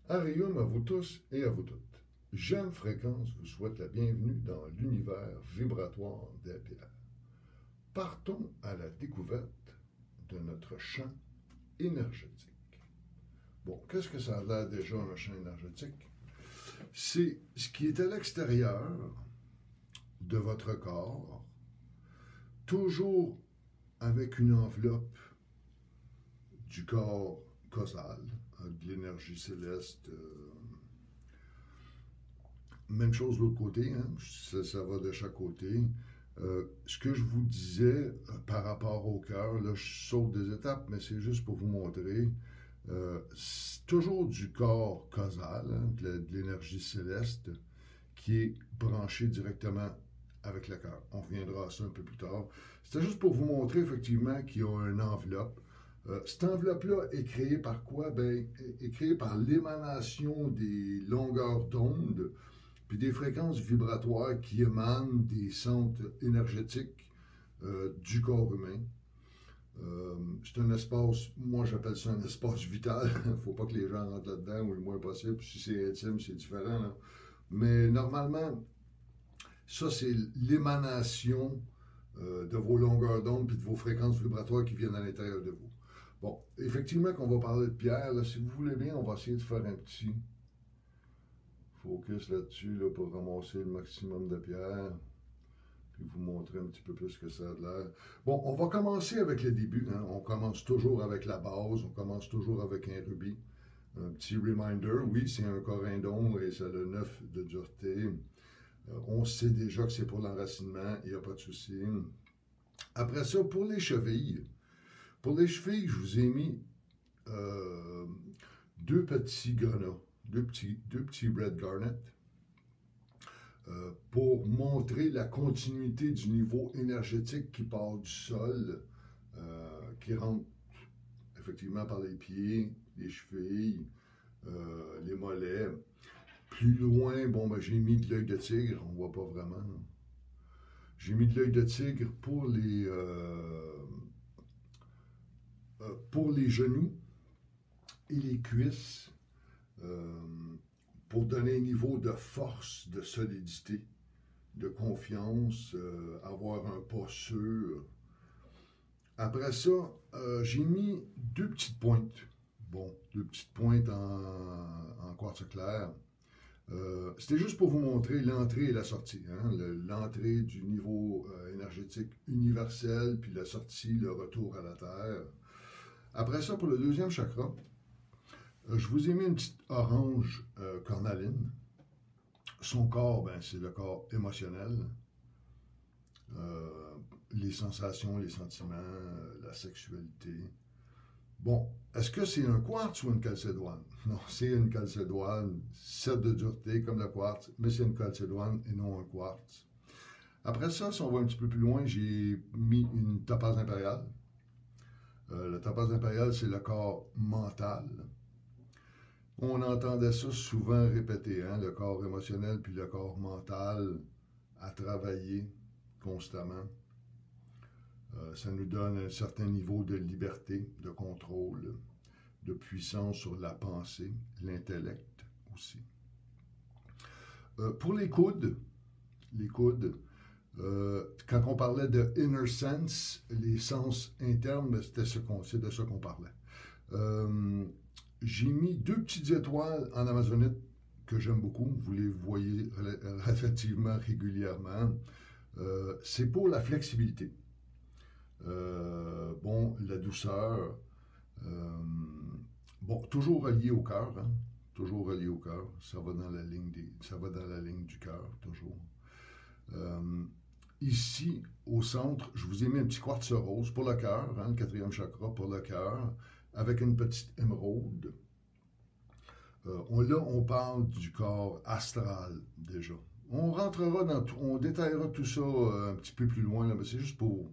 Arium à vous tous et à vous toutes. Jeanne Fréquence vous souhaite la bienvenue dans l'univers vibratoire des pierres. Partons à la découverte de notre champ énergétique. Bon, qu'est-ce que ça a l'air déjà un champ énergétique? C'est ce qui est à l'extérieur de votre corps, toujours avec une enveloppe du corps causal, de l'énergie céleste. Même chose de l'autre côté, hein? Ça va de chaque côté. Ce que je vous disais par rapport au cœur, là, je saute des étapes, mais c'est juste pour vous montrer. C'est toujours du corps causal, hein, de l'énergie céleste, qui est branché directement avec le cœur. On reviendra à ça un peu plus tard. C'était juste pour vous montrer effectivement qu'il y a une enveloppe. Cette enveloppe-là est créée par quoi? Ben, est créée par l'émanation des longueurs d'onde puis des fréquences vibratoires qui émanent des centres énergétiques du corps humain. C'est un espace, moi j'appelle ça un espace vital. Il ne faut pas que les gens rentrent là-dedans ou le moins possible. Si c'est intime, c'est différent. Là. Mais normalement, ça c'est l'émanation de vos longueurs d'onde puis de vos fréquences vibratoires qui viennent à l'intérieur de vous. Bon, effectivement qu'on va parler de pierre, là, si vous voulez bien, on va essayer de faire un petit focus là-dessus là, pour ramasser le maximum de pierres, puis vous montrer un petit peu plus ce que ça a de l'air. Bon, on va commencer avec le début. Hein. On commence toujours avec la base, on commence toujours avec un rubis. Un petit reminder, oui, c'est un corindon et ça a le 9 de dureté. On sait déjà que c'est pour l'enracinement, il n'y a pas de souci. Après ça, pour les chevilles, je vous ai mis deux petits grenats, deux petits red garnet, pour montrer la continuité du niveau énergétique qui part du sol, qui rentre effectivement par les pieds, les chevilles, les mollets. Plus loin, bon, ben, j'ai mis de l'œil de tigre, on ne voit pas vraiment. J'ai mis de l'œil de tigre pour les genoux et les cuisses, pour donner un niveau de force, de solidité, de confiance, avoir un pas sûr. Après ça, j'ai mis deux petites pointes. Bon, deux petites pointes en quartz clair. C'était juste pour vous montrer l'entrée et la sortie. Hein? L'entrée du niveau énergétique universel, puis la sortie, le retour à la Terre. Après ça, pour le deuxième chakra, je vous ai mis une petite orange cornaline. Son corps, ben, c'est le corps émotionnel. Les sensations, les sentiments, la sexualité. Bon, est-ce que c'est un quartz ou une calcédoine? Non, c'est une calcédoine, 7 de dureté comme le quartz, mais c'est une calcédoine et non un quartz. Après ça, si on va un petit peu plus loin, j'ai mis une topaze impériale. La topaze impériale, c'est le corps mental. On entendait ça souvent répété, hein, le corps émotionnel puis le corps mental à travailler constamment. Ça nous donne un certain niveau de liberté, de contrôle, de puissance sur la pensée, l'intellect aussi. Pour les coudes, quand on parlait de inner sense, les sens internes, c'est de ça qu'on parlait. J'ai mis deux petites étoiles en amazonite que j'aime beaucoup. Vous les voyez relativement régulièrement. C'est pour la flexibilité. Bon, la douceur. Bon, toujours relié au cœur. Hein? Toujours relié au cœur. Ça va dans la ligne du cœur, toujours. Ici, au centre, je vous ai mis un petit quartz rose pour le cœur, hein, le quatrième chakra pour le cœur, avec une petite émeraude. Là, on parle du corps astral, déjà. On rentrera on détaillera tout ça un petit peu plus loin, là, mais c'est juste pour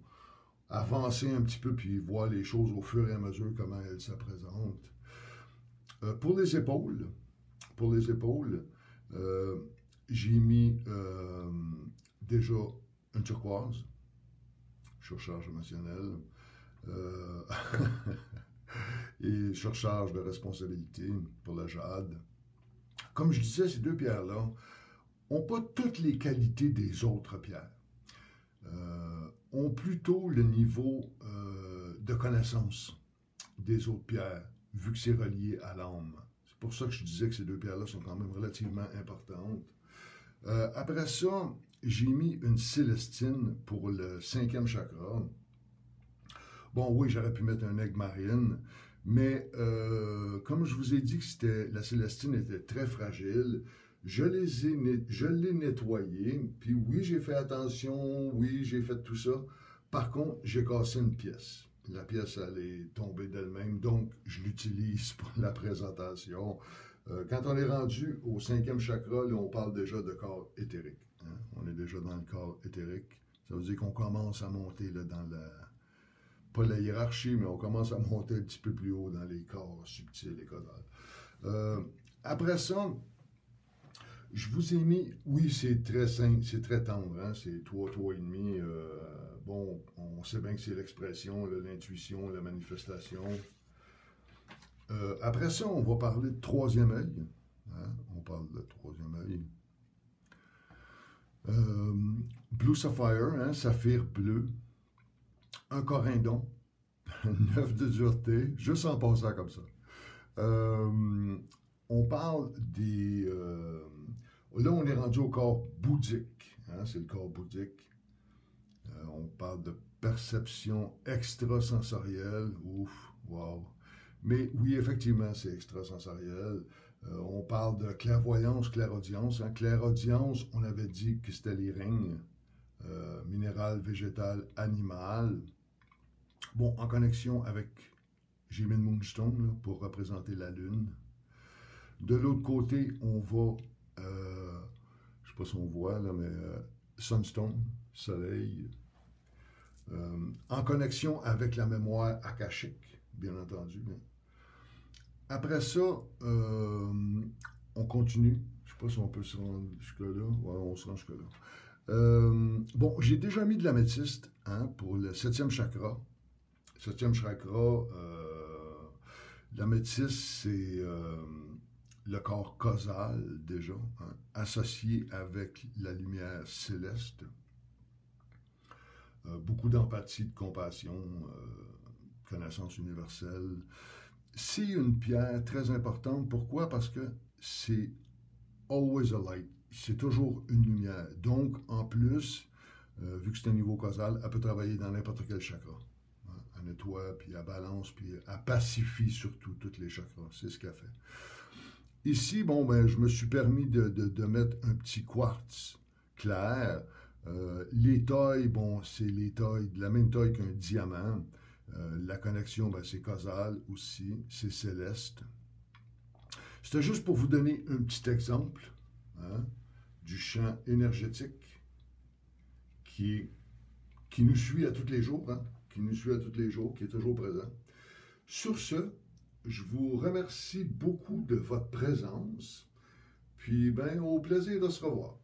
avancer un petit peu puis voir les choses au fur et à mesure comment elles se présentent. Pour les épaules, j'ai mis déjà une turquoise, surcharge émotionnelle, et surcharge de responsabilité pour le jade. Comme je disais, ces deux pierres-là n'ont pas toutes les qualités des autres pierres. Ont plutôt le niveau de connaissance des autres pierres, vu que c'est relié à l'âme. C'est pour ça que je disais que ces deux pierres-là sont quand même relativement importantes. Après ça, j'ai mis une célestine pour le 5e chakra. Bon, oui, j'aurais pu mettre un aigle marine, mais comme je vous ai dit que la célestine était très fragile, je l'ai nettoyée, puis oui, j'ai fait attention, oui, j'ai fait tout ça. Par contre, j'ai cassé une pièce. La pièce, elle est tombée d'elle-même, donc je l'utilise pour la présentation. Quand on est rendu au 5e chakra, là, on parle déjà de corps éthérique. Hein? On est déjà dans le corps éthérique. Ça veut dire qu'on commence à monter là, dans pas la hiérarchie, mais on commence à monter un petit peu plus haut dans les corps subtils et causales. Après ça, je vous ai mis, oui, c'est très simple, c'est très tendre, hein? C'est 3, 3,5. Bon, on sait bien que c'est l'expression, l'intuition, la manifestation. Après ça, on va parler de troisième œil. Hein? On parle de troisième œil. Blue Sapphire, hein? Saphir bleu. Un corindon. 9 de dureté. Juste en passant comme ça. On parle des... là, on est rendu au corps bouddhique. Hein? C'est le corps bouddhique. On parle de perception extrasensorielle. Ouf, wow. Mais oui, effectivement, c'est extrasensoriel. On parle de clairvoyance, clairaudience. Hein. Clairaudience, on avait dit que c'était les règnes minéral, végétal, animal. Bon, en connexion avec, j'ai mis le Moonstone là, pour représenter la Lune. De l'autre côté, on va, je ne sais pas si on voit, là, mais Sunstone, Soleil. En connexion avec la mémoire akashique, bien entendu. Après ça, on continue. Je ne sais pas si on peut se rendre jusque-là. Ouais, on se rend jusque-là. Bon, j'ai déjà mis de l'améthyste hein, pour le 7e chakra. 7e chakra, l'améthyste, c'est le corps causal, déjà, hein, associé avec la lumière céleste. Beaucoup d'empathie, de compassion, connaissance universelle. C'est une pierre très importante. Pourquoi? Parce que c'est always a light. C'est toujours une lumière. Donc, en plus, vu que c'est un niveau causal, elle peut travailler dans n'importe quel chakra. Hein? Elle nettoie, puis elle balance, puis elle pacifie surtout tous les chakras. C'est ce qu'elle fait. Ici, bon, ben, je me suis permis de mettre un petit quartz clair. Les tailles, bon, c'est les tailles de la même taille qu'un diamant. La connexion, ben, c'est causal aussi, c'est céleste. C'était juste pour vous donner un petit exemple hein, du champ énergétique qui nous suit à tous les jours, hein, qui nous suit à tous les jours, qui est toujours présent. Sur ce, je vous remercie beaucoup de votre présence, puis ben, au plaisir de se revoir.